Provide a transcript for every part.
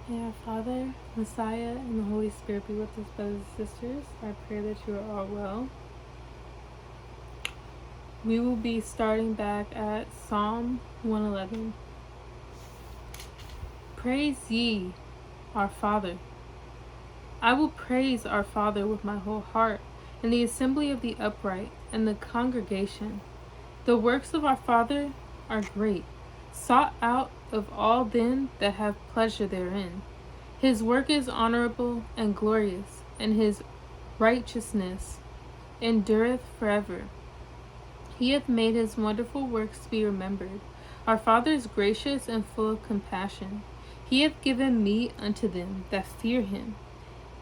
May our Father, Messiah, and the Holy Spirit be with us, brothers and sisters. I pray that you are all well. We will be starting back at Psalm 111. Praise ye our Father. I will praise our Father with my whole heart, in the assembly of the upright and the congregation. The works of our Father are great, sought out of all them that have pleasure therein. His work is honorable and glorious, and his righteousness endureth forever. He hath made his wonderful works to be remembered. Our Father is gracious and full of compassion. He hath given meat unto them that fear him.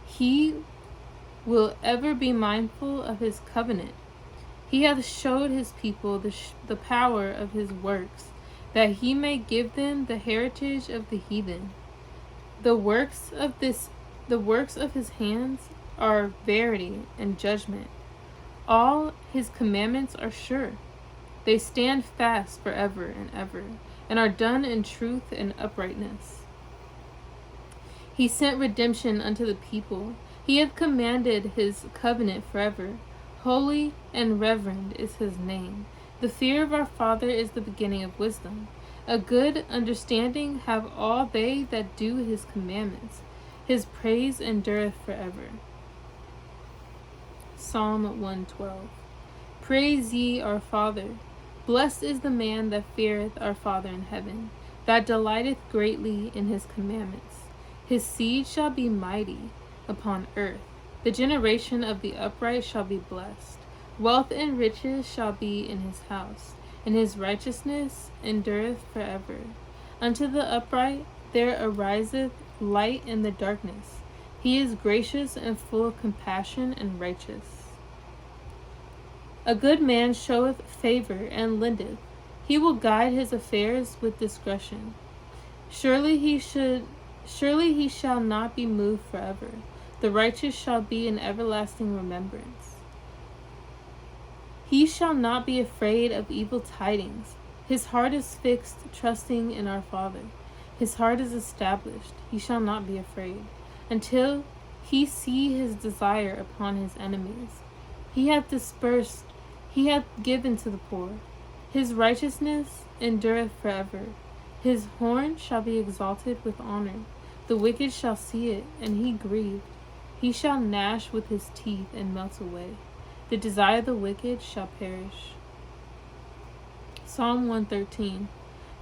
He will ever be mindful of his covenant. He hath showed his people the power of his works, that he may give them the heritage of the heathen. The works of his hands are verity and judgment. All his commandments are sure. They stand fast forever and ever, and are done in truth and uprightness. He sent redemption unto the people. He hath commanded his covenant forever. Holy and reverend is his name. The fear of our Father is the beginning of wisdom. A good understanding have all they that do his commandments. His praise endureth forever. Psalm 112. Praise ye our Father. Blessed is the man that feareth our Father in heaven, that delighteth greatly in his commandments. His seed shall be mighty upon earth. The generation of the upright shall be blessed. Wealth and riches shall be in his house, and his righteousness endureth forever. Unto the upright there ariseth light in the darkness. He is gracious and full of compassion and righteous. A good man showeth favor and lendeth. He will guide his affairs with discretion. Surely he shall not be moved forever. The righteous shall be in everlasting remembrance. He shall not be afraid of evil tidings. His heart is fixed, trusting in our Father. His heart is established. He shall not be afraid, until he see his desire upon his enemies. He hath dispersed, he hath given to the poor. His righteousness endureth forever. His horn shall be exalted with honor. The wicked shall see it, and he grieved. He shall gnash with his teeth and melt away. The desire of the wicked shall perish. Psalm 113.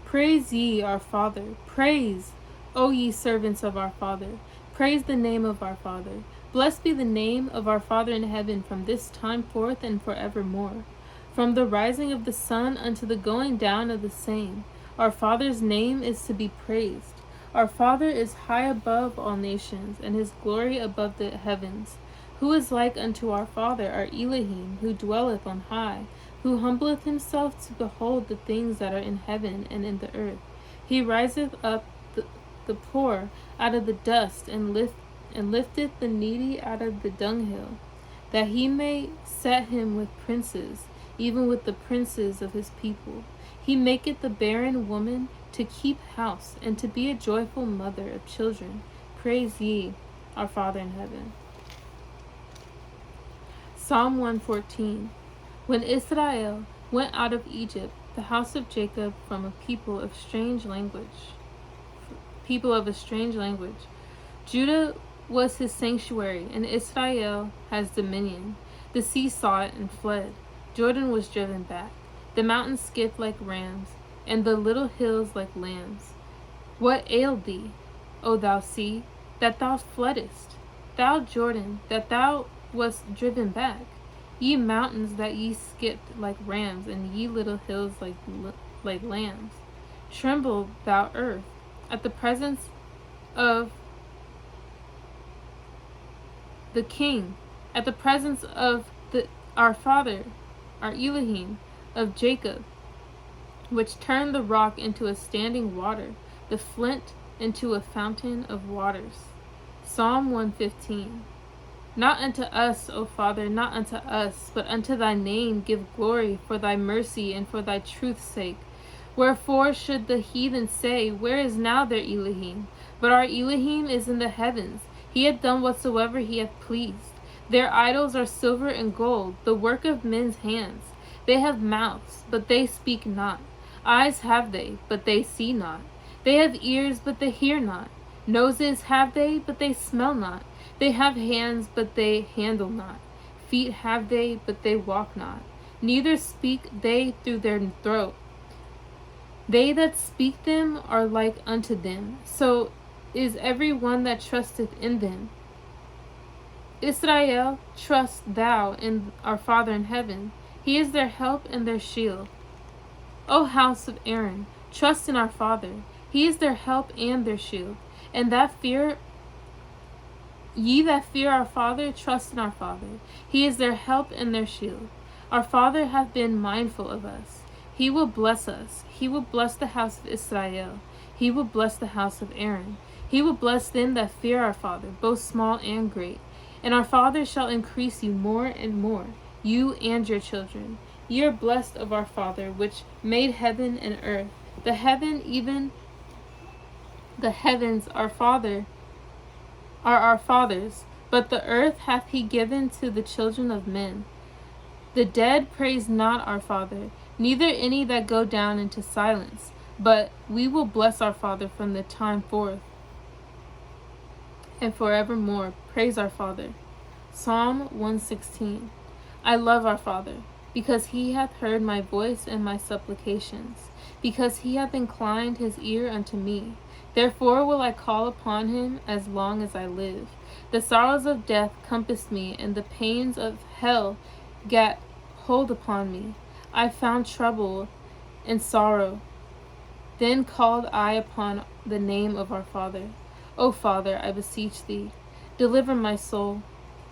Praise ye our Father. Praise, O ye servants of our Father. Praise the name of our Father. Blessed be the name of our Father in heaven from this time forth and forevermore. From the rising of the sun unto the going down of the same, our Father's name is to be praised. Our Father is high above all nations, and his glory above the heavens. Who is like unto our Father, our Elohim, who dwelleth on high, who humbleth himself to behold the things that are in heaven and in the earth? He riseth up the poor out of the dust, and lifteth the needy out of the dunghill, that he may set him with princes, even with the princes of his people. He maketh the barren woman to keep house, and to be a joyful mother of children. Praise ye our Father in heaven. Psalm 114. When Israel went out of Egypt, the house of Jacob from a people of a strange language. Judah was his sanctuary, and Israel has dominion. The sea saw it and fled. Jordan was driven back. The mountains skipped like rams, and the little hills like lambs. What ailed thee, O thou sea, that thou fleddest? Thou Jordan, that thou wast driven back? Ye mountains, that ye skipped like rams, and ye little hills like lambs. Tremble, thou earth, at the presence of the King, at the presence of our Father, our Elohim, of Jacob, which turned the rock into a standing water, the flint into a fountain of waters. Psalm 115. Not unto us, O Father, not unto us, but unto thy name give glory for thy mercy and for thy truth's sake. Wherefore should the heathen say, where is now their Elohim? But our Elohim is in the heavens. He hath done whatsoever he hath pleased. Their idols are silver and gold, the work of men's hands. They have mouths, but they speak not. Eyes have they, but they see not. They have ears, but they hear not. Noses have they, but they smell not. They have hands, but they handle not. Feet have they, but they walk not. Neither speak they through their throat. They that speak them are like unto them. So is every one that trusteth in them. Israel, trust thou in our Father in heaven. He is their help and their shield. O house of Aaron, trust in our Father. He is their help and their shield. And ye that fear our Father, trust in our Father. He is their help and their shield. Our Father hath been mindful of us. He will bless us. He will bless the house of Israel. He will bless the house of Aaron. He will bless them that fear our Father, both small and great. And our Father shall increase you more and more, you and your children. Ye are blessed of our Father, which made heaven and earth. The heaven, even the heavens, our Father, are our fathers, but the earth hath he given to the children of men. The dead praise not our Father, neither any that go down into silence, but we will bless our Father from the time forth and forevermore. Praise our Father. Psalm 116. I love our Father, because he hath heard my voice and my supplications, because he hath inclined his ear unto me. Therefore will I call upon him as long as I live. The sorrows of death compassed me, and the pains of hell gat hold upon me. I found trouble and sorrow. Then called I upon the name of our Father. O Father, I beseech thee, deliver my soul.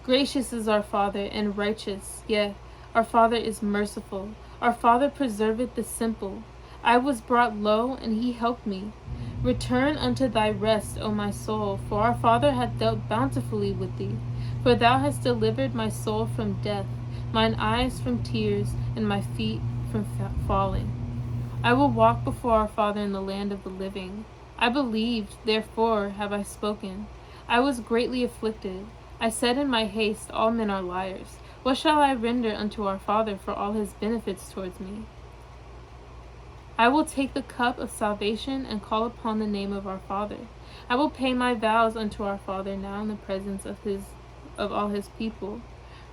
Gracious is our Father, and righteous, yea, our Father is merciful. Our Father preserveth the simple. I was brought low, and he helped me. Return unto thy rest, O my soul, for our Father hath dealt bountifully with thee. For thou hast delivered my soul from death, mine eyes from tears, and my feet from falling. I will walk before our Father in the land of the living. I believed, therefore have I spoken. I was greatly afflicted. I said in my haste, all men are liars. What shall I render unto our Father for all his benefits towards me? I will take the cup of salvation and call upon the name of our Father. I will pay my vows unto our Father now in the presence of all his people.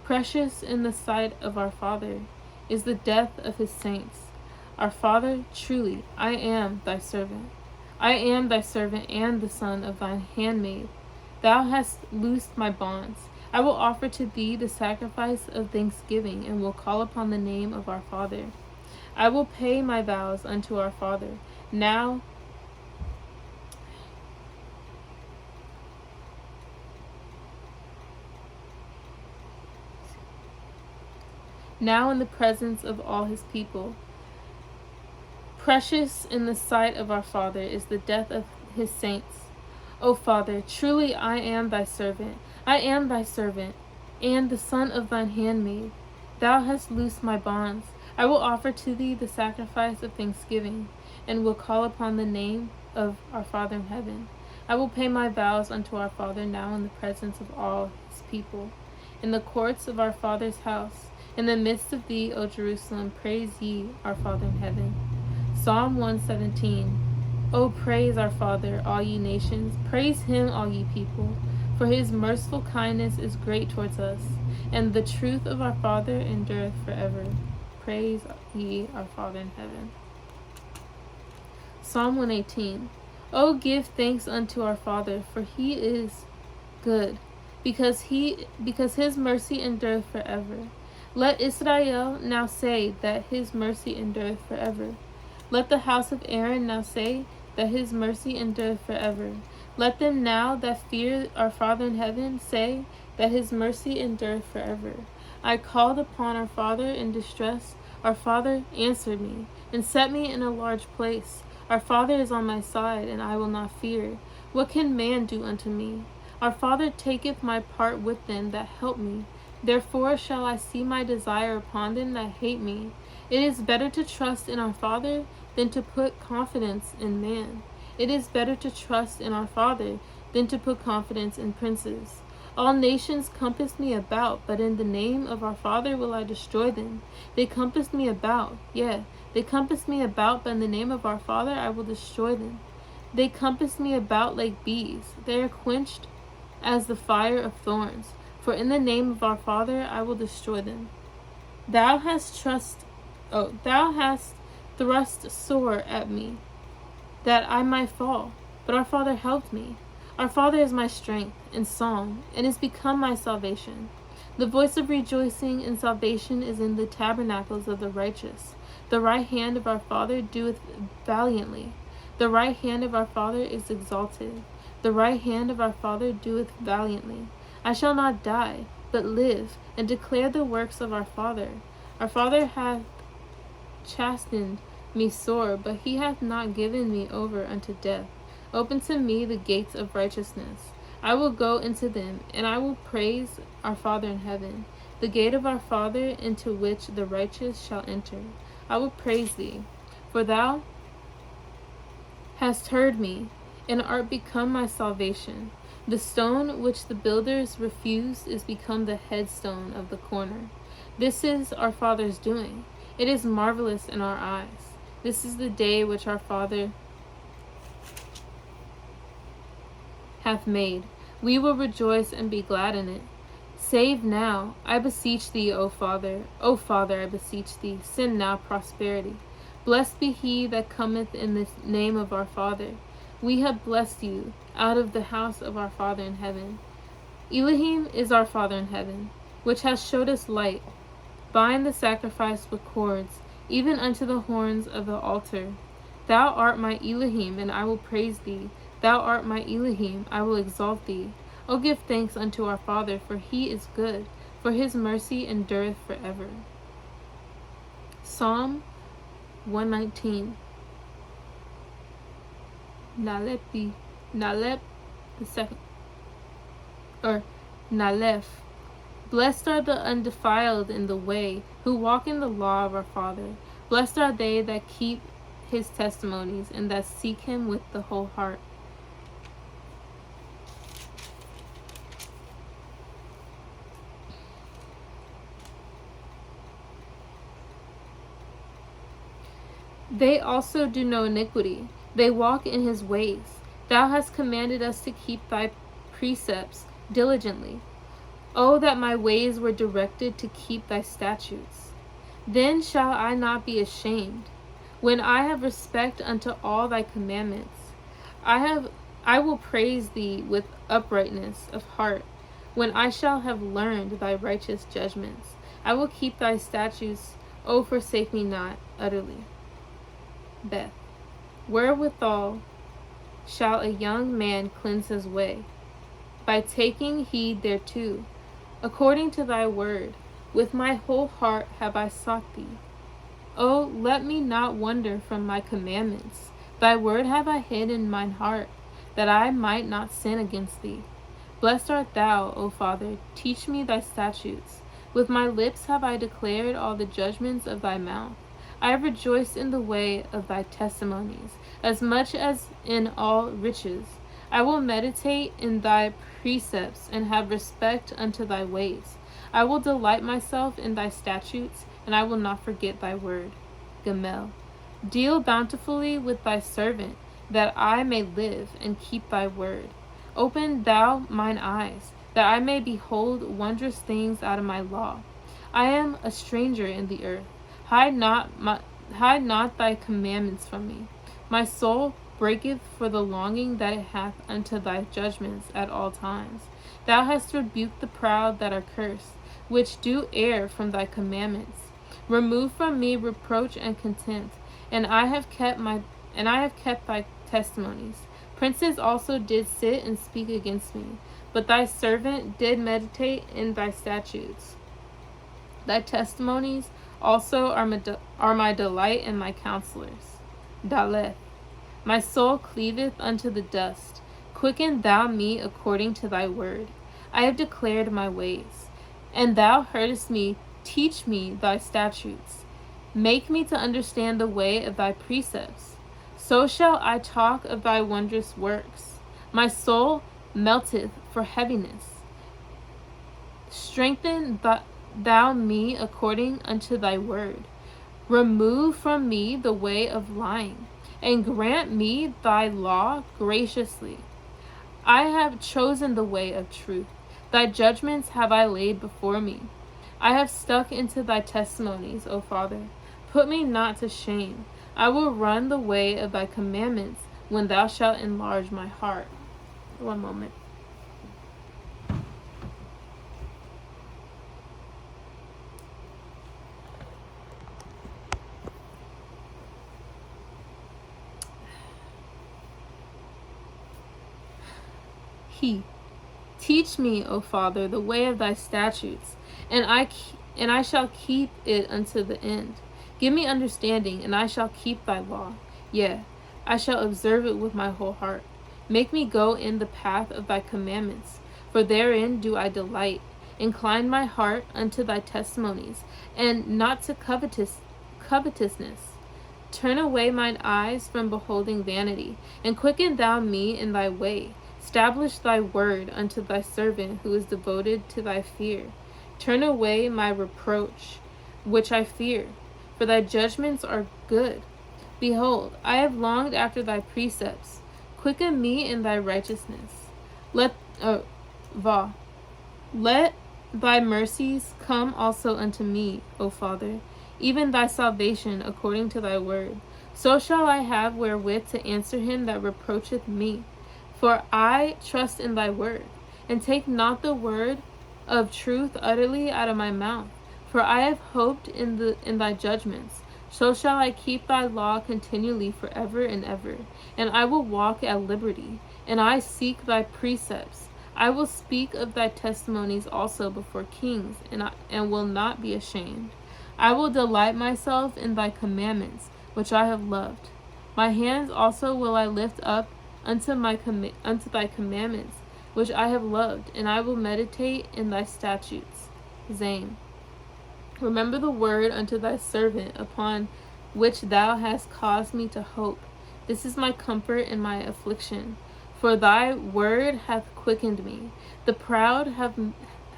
Precious in the sight of our Father is the death of his saints. Our Father, truly, I am thy servant. I am thy servant and the son of thine handmaid. Thou hast loosed my bonds. I will offer to thee the sacrifice of thanksgiving, and will call upon the name of our Father. I will pay my vows unto our Father. Now in the presence of all his people. Precious in the sight of our Father is the death of his saints. O Father, truly I am thy servant. I am thy servant, and the son of thine handmaid. Thou hast loosed my bonds. I will offer to thee the sacrifice of thanksgiving, and will call upon the name of our Father in heaven. I will pay my vows unto our Father now in the presence of all his people. In the courts of our Father's house, in the midst of thee, O Jerusalem, praise ye our Father in heaven. Psalm 117. O praise our Father, all ye nations. Praise him, all ye people. For his merciful kindness is great towards us, and the truth of our Father endureth forever. Praise ye our Father in heaven. Psalm 118. O give thanks unto our Father, for he is good, because his mercy endureth forever. Let Israel now say that his mercy endureth forever. Let the house of Aaron now say that his mercy endureth forever. Let them now that fear our Father in heaven say that his mercy endureth forever. I called upon our Father in distress. Our Father answered me, and set me in a large place. Our Father is on my side, and I will not fear. What can man do unto me? Our Father taketh my part with them that help me. Therefore shall I see my desire upon them that hate me. It is better to trust in our Father than to put confidence in man. It is better to trust in our Father than to put confidence in princes. All nations compass me about, but in the name of our Father will I destroy them. They compass me about, they compass me about, but in the name of our Father I will destroy them. They compass me about like bees. They are quenched as the fire of thorns. For in the name of our Father I will destroy them. Thou hast thrust sore at me, that I might fall. But our Father helped me. Our Father is my strength and song, and is become my salvation. The voice of rejoicing and salvation is in the tabernacles of the righteous. The right hand of our Father doeth valiantly. The right hand of our Father is exalted. The right hand of our Father doeth valiantly. I shall not die, but live, and declare the works of our Father. Our Father hath chastened me sore, but he hath not given me over unto death. Open to me the gates of righteousness. I will go into them, and I will praise our Father in heaven, the gate of our Father into which the righteous shall enter. I will praise thee, for thou hast heard me, and art become my salvation. The stone which the builders refused is become the headstone of the corner. This is our Father's doing. It is marvelous in our eyes. This is the day which our Father hath made. We will rejoice and be glad in it. Save now, I beseech thee, O Father. O Father, I beseech thee, send now prosperity. Blessed be he that cometh in the name of our Father. We have blessed you out of the house of our Father in heaven. Elohim is our Father in heaven, which has showed us light. Bind the sacrifice with cords, even unto the horns of the altar. Thou art my Elohim, and I will praise thee. Thou art my Elohim, I will exalt thee. O give thanks unto our Father, for he is good, for his mercy endureth forever. Psalm 119. Nalep the second, or Nalef. Blessed are the undefiled in the way, who walk in the law of our Father. Blessed are they that keep his testimonies, and that seek him with the whole heart. They also do no iniquity. They walk in his ways. Thou hast commanded us to keep thy precepts diligently. Oh, that my ways were directed to keep thy statutes. Then shall I not be ashamed, when I have respect unto all thy commandments. I will praise thee with uprightness of heart, when I shall have learned thy righteous judgments. I will keep thy statutes, O forsake me not utterly. Beth. Wherewithal shall a young man cleanse his way? By taking heed thereto, according to thy word. With my whole heart have I sought thee. O let me not wander from my commandments. Thy word have I hid in mine heart, that I might not sin against thee. Blessed art thou, O Father, teach me thy statutes. With my lips have I declared all the judgments of thy mouth. I have rejoiced in the way of thy testimonies, as much as in all riches. I will meditate in thy precepts, and have respect unto thy ways. I will delight myself in thy statutes, and I will not forget thy word. Gamel. Deal bountifully with thy servant, that I may live and keep thy word. Open thou mine eyes, that I may behold wondrous things out of my law. I am a stranger in the earth. Hide not thy commandments from me. My soul breaketh for the longing that it hath unto thy judgments at all times. Thou hast rebuked the proud that are cursed, which do err from thy commandments. Remove from me reproach and contempt, and I have kept thy testimonies. Princes also did sit and speak against me, but thy servant did meditate in thy statutes. Thy testimonies also are my delight and my counselors. Daleth. My soul cleaveth unto the dust. Quicken thou me according to thy word. I have declared my ways, and thou heardest me. Teach me thy statutes. Make me to understand the way of thy precepts. So shall I talk of thy wondrous works. My soul melteth for heaviness. Strengthen thou me according unto thy word. Remove from me the way of lying, and grant me thy law graciously. I have chosen the way of truth. Thy judgments have I laid before me. I have stuck into thy testimonies, O Father. Put me not to shame. I will run the way of thy commandments when thou shalt enlarge my heart. One moment. Teach me, O Father, the way of thy statutes, and I shall keep it unto the end. Give me understanding, and I shall keep thy law. Yea, I shall observe it with my whole heart. Make me go in the path of thy commandments, for therein do I delight. Incline my heart unto thy testimonies, and not to covetousness. Turn away mine eyes from beholding vanity, and quicken thou me in thy way. Establish thy word unto thy servant who is devoted to thy fear. Turn away my reproach, which I fear, for thy judgments are good. Behold, I have longed after thy precepts. Quicken me in thy righteousness. Let thy mercies come also unto me, O Father, even thy salvation according to thy word. So shall I have wherewith to answer him that reproacheth me. For I trust in thy word, and take not the word of truth utterly out of my mouth. For I have hoped in thy judgments. So shall I keep thy law continually forever and ever. And I will walk at liberty, and I seek thy precepts. I will speak of thy testimonies also before kings, and will not be ashamed. I will delight myself in thy commandments, which I have loved. My hands also will I lift up unto thy commandments, which I have loved, and I will meditate in thy statutes. Zane. Remember the word unto thy servant, upon which thou hast caused me to hope. This is my comfort in my affliction. For thy word hath quickened me. The proud have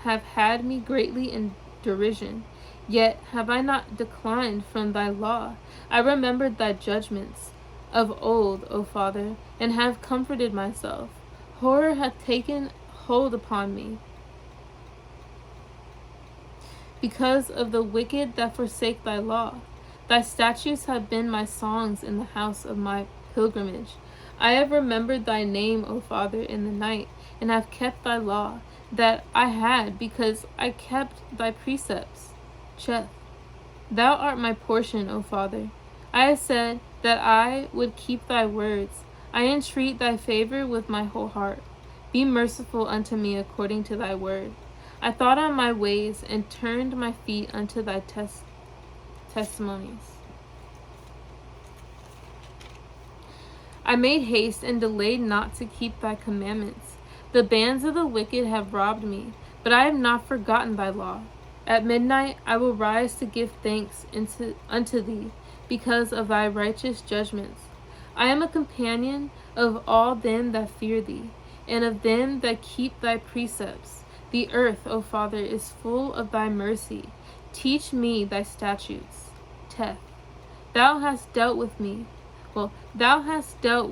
had me greatly in derision. Yet have I not declined from thy law. I remembered thy judgments of old, O Father, and have comforted myself. Horror hath taken hold upon me, because of the wicked that forsake thy law. Thy statutes have been my songs in the house of my pilgrimage. I have remembered thy name, O Father, in the night, and have kept thy law, that I had, because I kept thy precepts. Cheth. Thou art my portion, O Father. I have said that I would keep thy words. I entreat thy favor with my whole heart. Be merciful unto me according to thy word. I thought on my ways, and turned my feet unto thy testimonies. I made haste and delayed not to keep thy commandments. The bands of the wicked have robbed me, but I have not forgotten thy law. At midnight I will rise to give thanks unto thee, because of thy righteous judgments. I am a companion of all them that fear thee, and of them that keep thy precepts. The earth, O Father, is full of thy mercy. Teach me thy statutes. Teth. Thou hast dealt with me. Thou hast dealt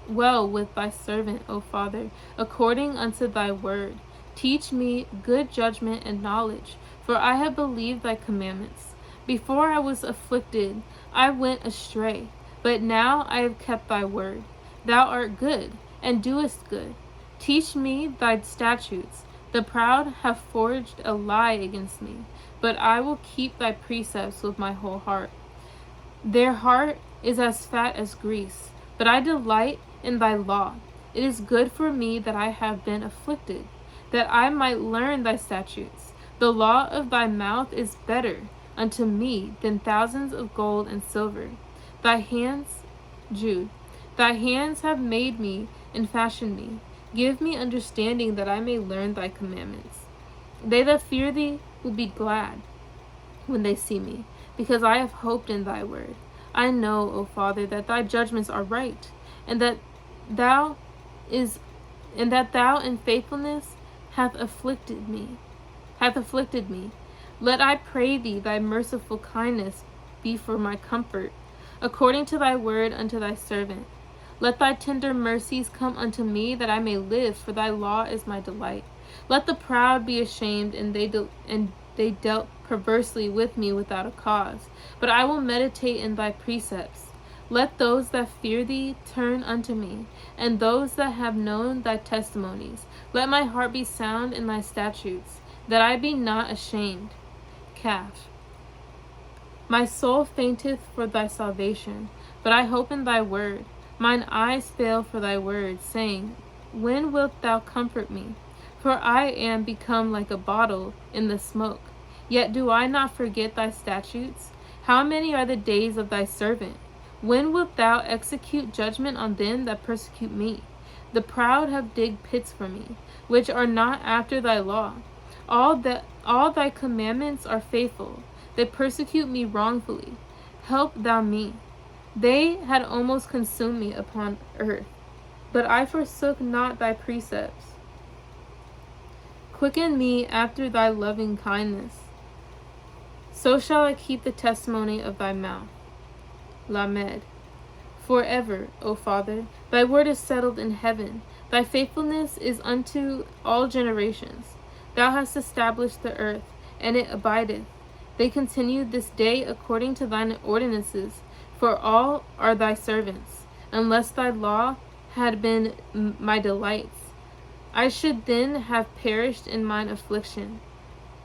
well with thy servant, O Father, according unto thy word. Teach me good judgment and knowledge, for I have believed thy commandments. Before I was afflicted, I went astray, but now I have kept thy word. Thou art good, and doest good. Teach me thy statutes. The proud have forged a lie against me, but I will keep thy precepts with my whole heart. Their heart is as fat as grease, but I delight in thy law. It is good for me that I have been afflicted, that I might learn thy statutes. The law of thy mouth is better unto me than thousands of gold and silver. Thy hands, Jude, thy hands have made me and fashioned me. Give me understanding that I may learn thy commandments. They that fear thee will be glad when they see me, because I have hoped in thy word. I know, O Father, that thy judgments are right, and that thou is and that thou in faithfulness hath afflicted me. Let, I pray thee, thy merciful kindness be for my comfort, according to thy word unto thy servant. Let thy tender mercies come unto me, that I may live, for thy law is my delight. Let the proud be ashamed, and they dealt perversely with me without a cause. But I will meditate in thy precepts. Let those that fear thee turn unto me, and those that have known thy testimonies. Let my heart be sound in thy statutes, that I be not ashamed. Kaf. My soul fainteth for thy salvation, but I hope in thy word. Mine eyes fail for thy word, saying, when wilt thou comfort me? For I am become like a bottle in the smoke. Yet do I not forget thy statutes? How many are the days of thy servant? When wilt thou execute judgment on them that persecute me? The proud have digged pits for me, which are not after thy law. All thy commandments are faithful. They persecute me wrongfully. Help thou me. They had almost consumed me upon earth, but I forsook not thy precepts. Quicken me after thy loving kindness. So shall I keep the testimony of thy mouth. Lamed. Forever, O Father, thy word is settled in heaven. Thy faithfulness is unto all generations. Thou hast established the earth, and it abideth. They continue this day according to thine ordinances, for all are thy servants. Unless thy law had been my delights, I should then have perished in mine affliction.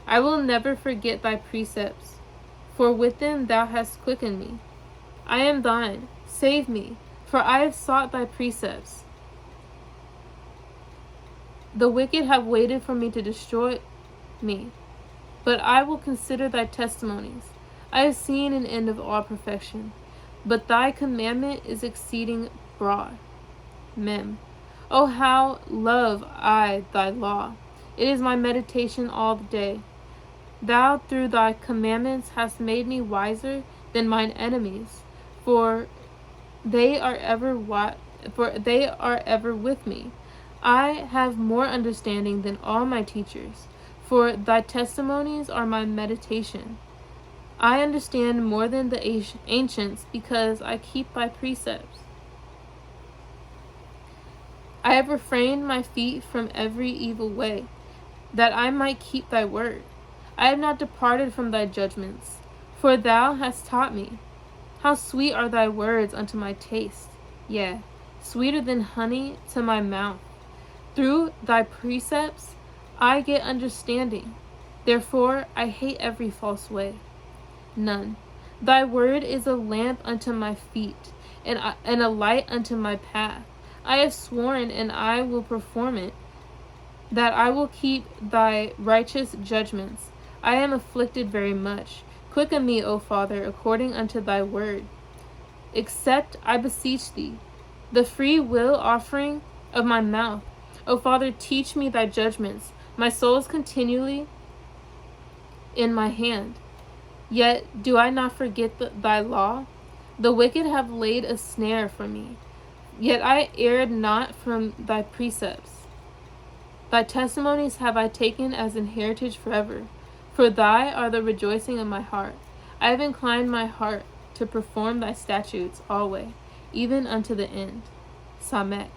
I will never forget thy precepts, for with them thou hast quickened me. I am thine, save me, for I have sought thy precepts. The wicked have waited for me to destroy me, but I will consider thy testimonies. I have seen an end of all perfection, but thy commandment is exceeding broad. Mem. Oh, how love I thy law! It is my meditation all the day. Thou through thy commandments hast made me wiser than mine enemies, for they are ever with me. I have more understanding than all my teachers, for thy testimonies are my meditation. I understand more than the ancients, because I keep thy precepts. I have refrained my feet from every evil way, that I might keep thy word. I have not departed from thy judgments, for thou hast taught me. How sweet are thy words unto my taste, yea, sweeter than honey to my mouth. Through thy precepts I get understanding. Therefore I hate every false way. None. Thy word is a lamp unto my feet, and a light unto my path. I have sworn, and I will perform it, that I will keep thy righteous judgments. I am afflicted very much. Quicken me, O Father, according unto thy word. Accept, I beseech thee, the free will offering of my mouth. O Father, teach me thy judgments. My soul is continually in my hand. Yet do I not forget thy law? The wicked have laid a snare for me, yet I erred not from thy precepts. Thy testimonies have I taken as an heritage forever, for thy are the rejoicing of my heart. I have inclined my heart to perform thy statutes always, even unto the end. Samek.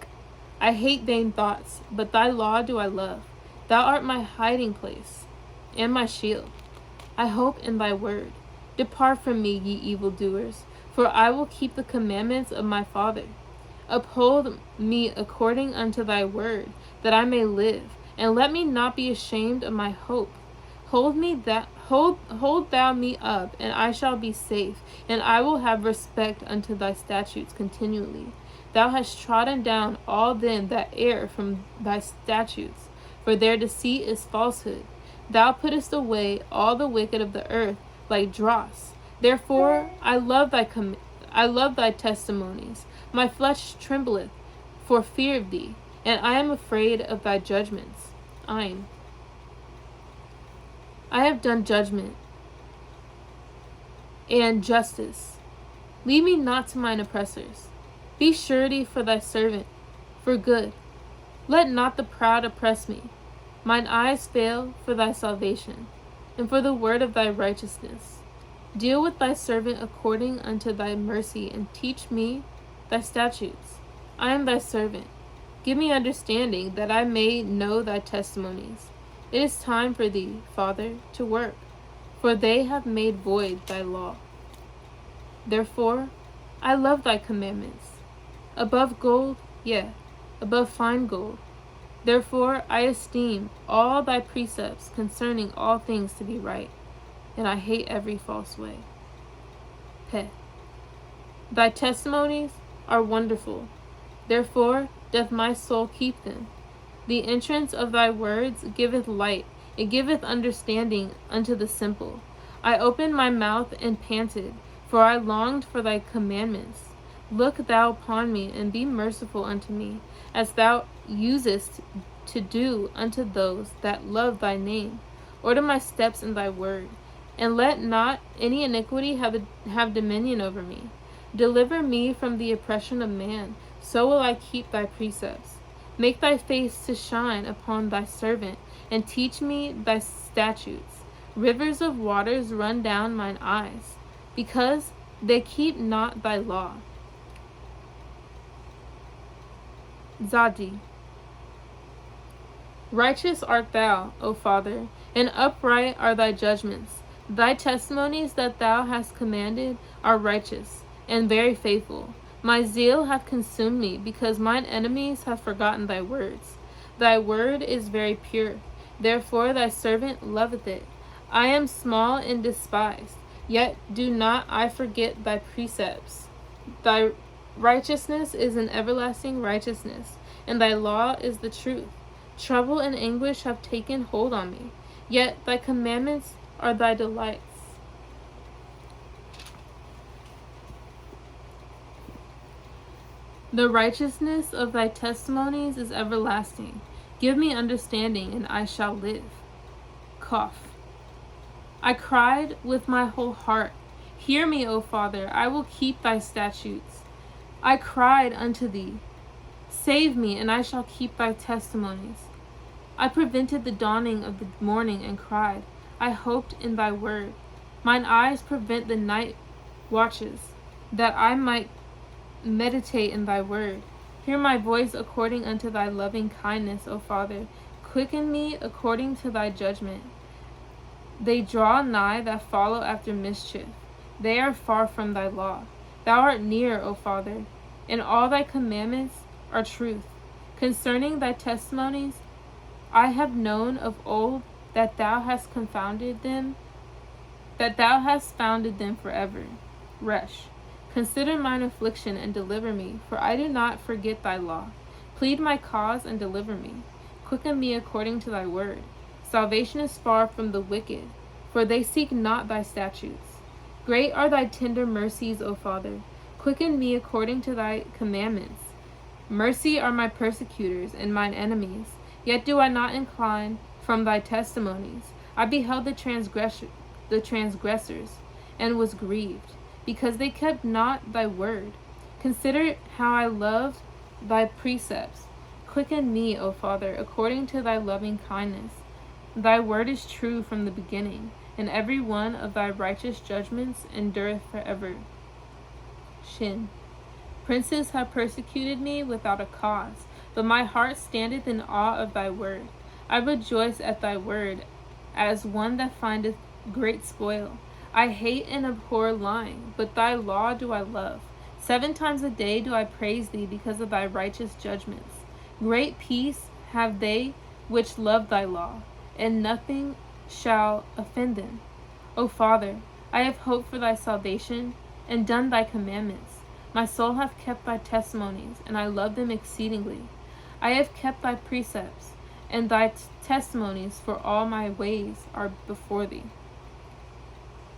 I hate vain thoughts, but thy law do I love. Thou art my hiding place and my shield. I hope in thy word. Depart from me, ye evildoers, for I will keep the commandments of my Father. Uphold me according unto thy word, that I may live, and let me not be ashamed of my hope. Hold thou me up, and I shall be safe, and I will have respect unto thy statutes continually. Thou hast trodden down all them that err from thy statutes, for their deceit is falsehood. Thou puttest away all the wicked of the earth like dross. Therefore I love thy testimonies. My flesh trembleth for fear of thee, and I am afraid of thy judgments. I have done judgment and justice. Lead me not to mine oppressors. Be surety for thy servant, for good. Let not the proud oppress me. Mine eyes fail for thy salvation, and for the word of thy righteousness. Deal with thy servant according unto thy mercy, and teach me thy statutes. I am thy servant. Give me understanding, that I may know thy testimonies. It is time for thee, Father, to work, for they have made void thy law. Therefore I love thy commandments, above gold, yea, above fine gold. Therefore I esteem all thy precepts concerning all things to be right, and I hate every false way. Peh. Thy testimonies are wonderful, therefore doth my soul keep them. The entrance of thy words giveth light, it giveth understanding unto the simple. I opened my mouth and panted, for I longed for thy commandments. Look thou upon me, and be merciful unto me, as thou usest to do unto those that love thy name. Order my steps in thy word, and let not any iniquity have dominion over me. Deliver me from the oppression of man, so will I keep thy precepts. Make thy face to shine upon thy servant, and teach me thy statutes. Rivers of waters run down mine eyes, because they keep not thy law. Zadi. Righteous art thou, O Father, and upright are thy judgments. Thy testimonies that thou hast commanded are righteous and very faithful. My zeal hath consumed me, because mine enemies have forgotten thy words. Thy word is very pure, therefore thy servant loveth it. I am small and despised, yet do not I forget thy precepts. Thy righteousness is an everlasting righteousness, and thy law is the truth. Trouble and anguish have taken hold on me, yet thy commandments are thy delights. The righteousness of thy testimonies is everlasting. Give me understanding, and I shall live. Cough. I cried with my whole heart. Hear me, O Father, I will keep thy statutes. I cried unto thee. Save me, and I shall keep thy testimonies. I prevented the dawning of the morning and cried. I hoped in thy word. Mine eyes prevent the night watches, that I might meditate in thy word. Hear my voice according unto thy loving kindness, O Father. Quicken me according to thy judgment. They draw nigh that follow after mischief. They are far from thy law. Thou art near, O Father, and all thy commandments are truth. Concerning thy testimonies, I have known of old that thou hast founded them forever. Resh. Consider mine affliction and deliver me, for I do not forget thy law. Plead my cause and deliver me. Quicken me according to thy word. Salvation is far from the wicked, for they seek not thy statutes. Great are thy tender mercies, O Father. Quicken me according to thy commandments. Mercy are my persecutors and mine enemies, yet do I not incline from thy testimonies. I beheld the transgressors, and was grieved, because they kept not thy word. Consider how I loved thy precepts. Quicken me, O Father, according to thy loving kindness. Thy word is true from the beginning, and every one of thy righteous judgments endureth forever. Shin. Princes have persecuted me without a cause, but my heart standeth in awe of thy word. I rejoice at thy word, as one that findeth great spoil. I hate and abhor lying, but thy law do I love. 7 times a day do I praise thee because of thy righteous judgments. Great peace have they which love thy law, and nothing shall offend them. O Father, I have hoped for thy salvation, and done thy commandments. My soul hath kept thy testimonies, and I love them exceedingly. I have kept thy precepts, and thy testimonies, for all my ways are before thee.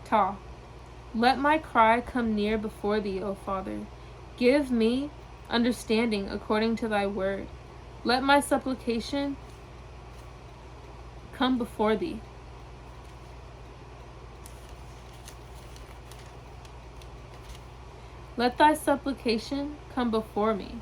Ta. Let my cry come near before thee, O Father. Give me understanding according to thy word. Let my supplication come before thee. Let thy supplication come before me.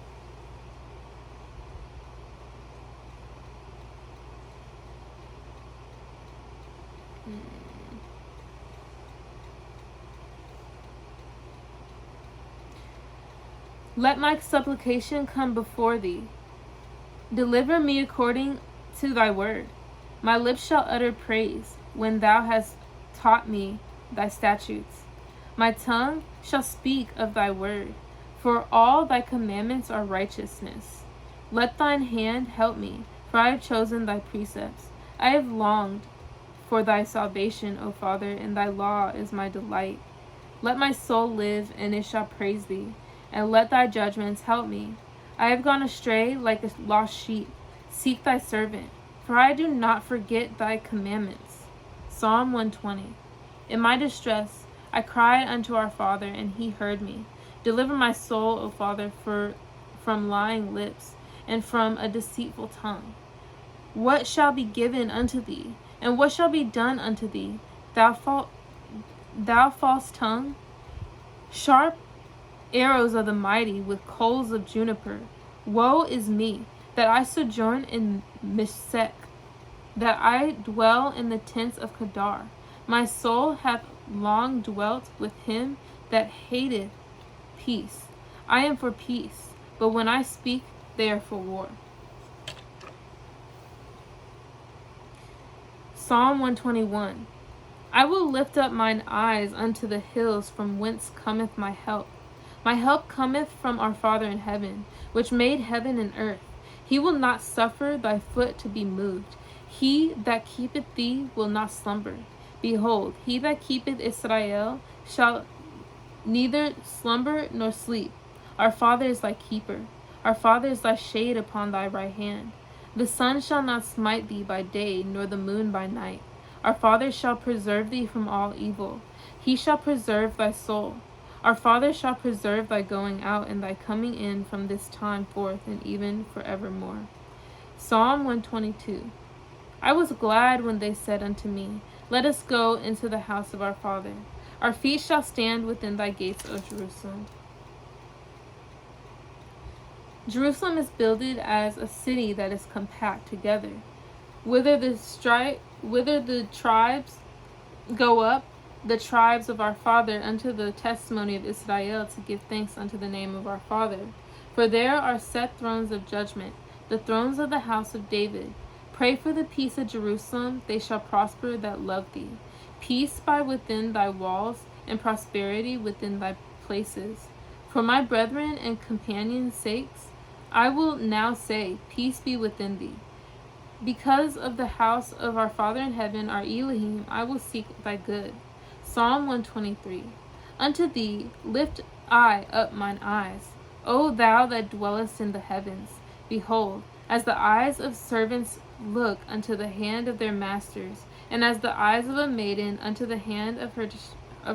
Let my supplication come before thee. Deliver me according to thy word. My lips shall utter praise when thou hast taught me thy statutes. My tongue shall speak of thy word, for all thy commandments are righteousness. Let thine hand help me, for I have chosen thy precepts. I have longed for thy salvation, O Father, and thy law is my delight. Let my soul live, and it shall praise thee, and let thy judgments help me. I have gone astray like a lost sheep. Seek thy servant, for I do not forget thy commandments. Psalm 120. In my distress I cried unto our Father, and he heard me. Deliver my soul, O Father, from lying lips, and from a deceitful tongue. What shall be given unto thee, and what shall be done unto thee, thou false tongue? Sharp arrows of the mighty with coals of juniper. Woe is me, that I sojourn in Meshech, that I dwell in the tents of Kedar. My soul hath long dwelt with him that hateth peace. I am for peace, but when I speak, they are for war. Psalm 121. I will lift up mine eyes unto the hills, from whence cometh my help. My help cometh from our Father in heaven, which made heaven and earth. He will not suffer thy foot to be moved. He that keepeth thee will not slumber. Behold, he that keepeth Israel shall neither slumber nor sleep. Our Father is thy keeper. Our Father is thy shade upon thy right hand. The sun shall not smite thee by day, nor the moon by night. Our Father shall preserve thee from all evil. He shall preserve thy soul. Our Father shall preserve thy going out and thy coming in from this time forth and even forevermore. Psalm 122. I was glad when they said unto me, Let us go into the house of our Father. Our feet shall stand within thy gates, O Jerusalem. Jerusalem is builded as a city that is compact together. Whither the tribes go up, the tribes of our Father, unto the testimony of Israel, to give thanks unto the name of our Father. For there are set thrones of judgment, the thrones of the house of David. Pray for the peace of Jerusalem, they shall prosper that love thee. Peace by within thy walls, and prosperity within thy places. For my brethren and companions' sakes, I will now say, Peace be within thee. Because of the house of our Father in heaven, our Elohim, I will seek thy good. Psalm 123. Unto thee lift I up mine eyes, O thou that dwellest in the heavens. Behold, as the eyes of servants look unto the hand of their masters, and as the eyes of a maiden unto the hand of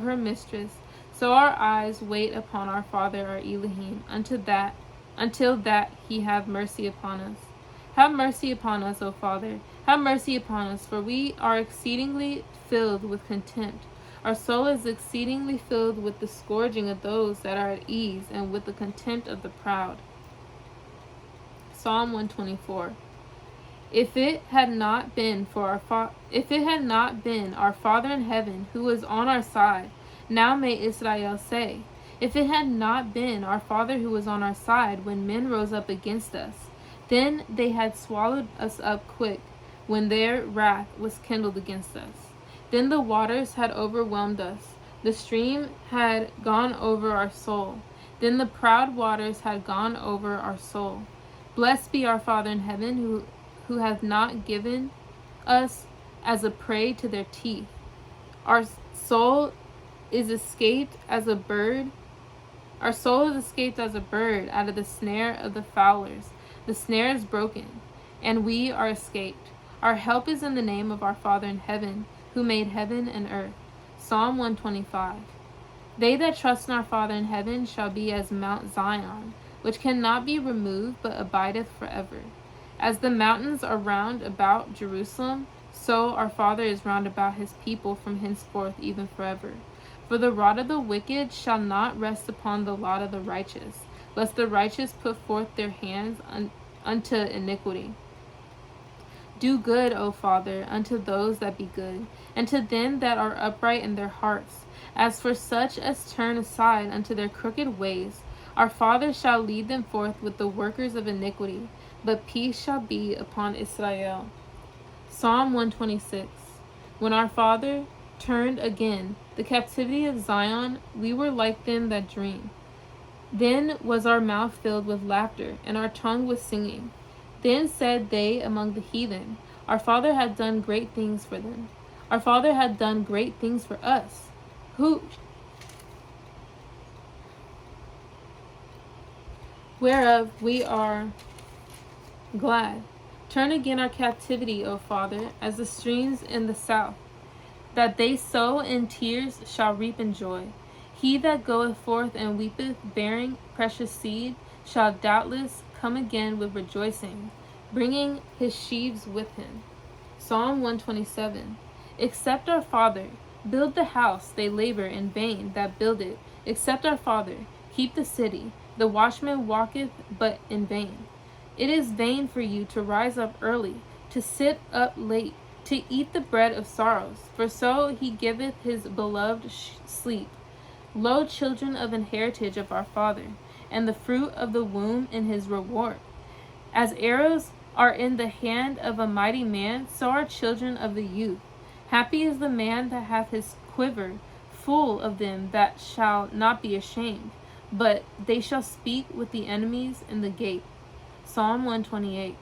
her mistress, so our eyes wait upon our Father our Elohim, until that he have mercy upon us. Have mercy upon us, O Father, have mercy upon us, for we are exceedingly filled with contempt. Our soul is exceedingly filled with the scourging of those that are at ease, and with the contempt of the proud. Psalm 124. If it had not been our Father in heaven who was on our side, now may Israel say, if it had not been our Father who was on our side when men rose up against us, then they had swallowed us up quick when their wrath was kindled against us. Then the waters had overwhelmed us, the stream had gone over our soul. Then the proud waters had gone over our soul. Blessed be our Father in heaven, who hath not given us as a prey to their teeth. Our soul is escaped as a bird. Our soul is escaped as a bird out of the snare of the fowlers. The snare is broken, and we are escaped. Our help is in the name of our Father in heaven, who made heaven and earth. Psalm 125. They that trust in our Father in heaven shall be as Mount Zion, which cannot be removed, but abideth forever. As the mountains are round about Jerusalem, so our Father is round about his people from henceforth even forever. For the rod of the wicked shall not rest upon the lot of the righteous, lest the righteous put forth their hands unto iniquity. Do good, O Father, unto those that be good, and to them that are upright in their hearts. As for such as turn aside unto their crooked ways, our Father shall lead them forth with the workers of iniquity, but peace shall be upon Israel. Psalm 126. When our Father turned again the captivity of Zion, we were like them that dream. Then was our mouth filled with laughter, and our tongue with singing. Then said they among the heathen, Our Father had done great things for them. Our Father had done great things for us. Who? Whereof we are glad. Turn again our captivity, O Father, as the streams in the south, that they sow in tears shall reap in joy. He that goeth forth and weepeth, bearing precious seed, shall doubtless come again with rejoicing, bringing his sheaves with him. Psalm 127. Except our Father build the house, they labor in vain that build it. Except our Father keep the city, the watchman walketh but in vain. It is vain for you to rise up early, to sit up late, to eat the bread of sorrows, for so he giveth his beloved sleep. Lo, children of an heritage of our Father, and the fruit of the womb in his reward. As arrows are in the hand of a mighty man, so are children of the youth. Happy is the man that hath his quiver full of them that shall not be ashamed, but they shall speak with the enemies in the gate. Psalm 128.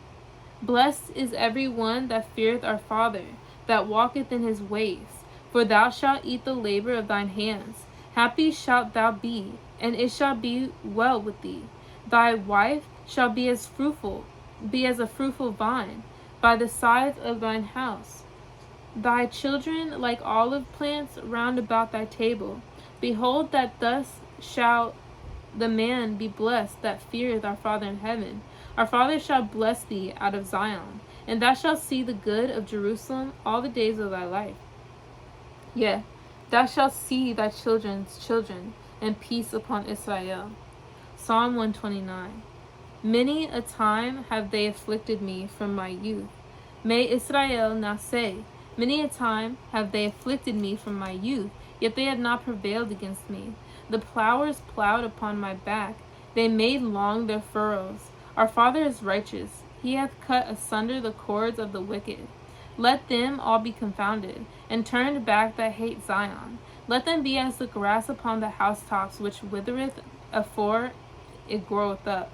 Blessed is every one that feareth our Father, that walketh in his ways. For thou shalt eat the labor of thine hands. Happy shalt thou be, and it shall be well with thee. Thy wife shall be as a fruitful vine by the side of thine house. Thy children like olive plants round about thy table. Behold, that thus shall the man be blessed that feareth our Father in heaven. Our Father shall bless thee out of Zion, and thou shalt see the good of Jerusalem all the days of thy life. Yea, thou shalt see thy children's children, and peace upon Israel. Psalm 129. Many a time have they afflicted me from my youth. May Israel now say, Many a time have they afflicted me from my youth, yet they have not prevailed against me. The plowers plowed upon my back, they made long their furrows. Our Father is righteous, he hath cut asunder the cords of the wicked. Let them all be confounded, and turned back that hate Zion. Let them be as the grass upon the housetops, which withereth afore it groweth up,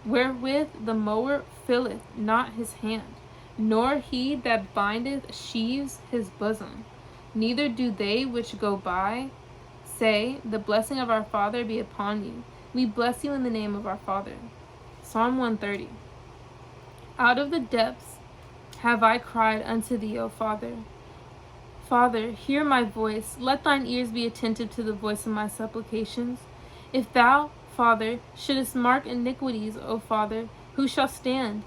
wherewith the mower filleth not his hand, nor he that bindeth sheaves his bosom. Neither do they which go by say, The blessing of our Father be upon you. We bless you in the name of our Father. Psalm 130. Out of the depths have I cried unto thee, O Father. Father, hear my voice. Let thine ears be attentive to the voice of my supplications. If thou, Father, shouldest mark iniquities, O Father, who shall stand?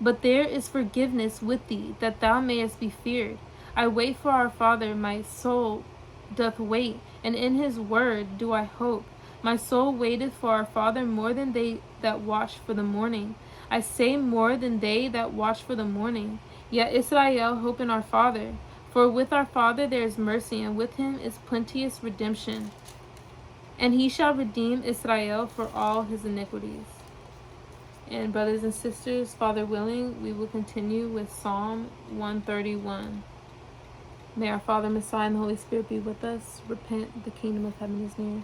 But there is forgiveness with thee, that thou mayest be feared. I wait for our Father, my soul doth wait, and in his word do I hope. My soul waiteth for our Father more than they that watch for the morning. I say more than they that watch for the morning. Yet Israel hope in our Father. For with our Father there is mercy, and with him is plenteous redemption. And he shall redeem Israel for all his iniquities. And brothers and sisters, Father willing, we will continue with Psalm 131. May our Father, Messiah, and the Holy Spirit be with us. Repent, the kingdom of heaven is near.